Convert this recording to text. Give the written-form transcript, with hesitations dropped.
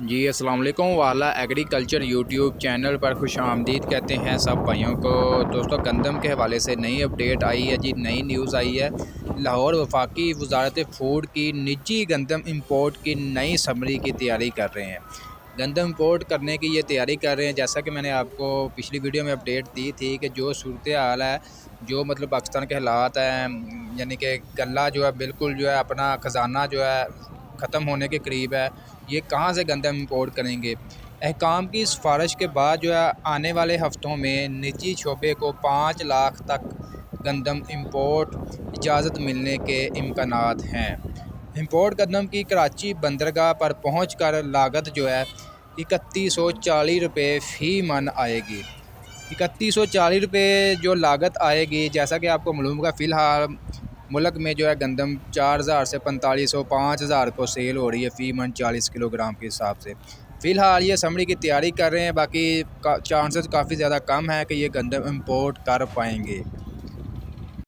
जी अस्सलाम वालेकुम। वाला एग्रीकल्चर यूट्यूब चैनल पर खुश आमदीद कहते हैं सब भाइयों को। दोस्तों, गंदम के हवाले से नई अपडेट आई है जी, नई न्यूज़ आई है। लाहौर वफाकी वजारत फ़ूड की निजी गंदम इंपोर्ट की नई समरी की तैयारी कर रहे हैं। गंदम इंपोर्ट करने की ये तैयारी कर रहे हैं। जैसा कि मैंने आपको पिछली वीडियो में अपडेट दी थी कि जो सूरत हाल है, जो मतलब पाकिस्तान के हालात हैं, यानी कि गल्ला जो है बिल्कुल जो है अपना ख़जाना जो है ख़त्म होने के करीब है। ये कहाँ से गंदम इंपोर्ट करेंगे? अहकाम की सिफारिश के बाद जो है आने वाले हफ्तों में निजी शोबे को 5 लाख तक गंदम इंपोर्ट इजाज़त मिलने के इम्कानात हैं। इंपोर्ट गंदम की कराची बंदरगाह पर पहुँच कर लागत जो है 3140 रुपये फ़ी मन आएगी। 3140 रुपये जो लागत आएगी, जैसा कि आपको मालूम होगा, फ़िलहाल मुल्क में जो है गंदम 4000 से 4500 5000 को सेल हो रही है फ़ी मन 40 किलोग्राम के हिसाब से। फ़िलहाल ये समरी की तैयारी कर रहे हैं, बाकी चांसेस काफ़ी ज़्यादा कम है कि ये गंदम इंपोर्ट कर पाएंगे।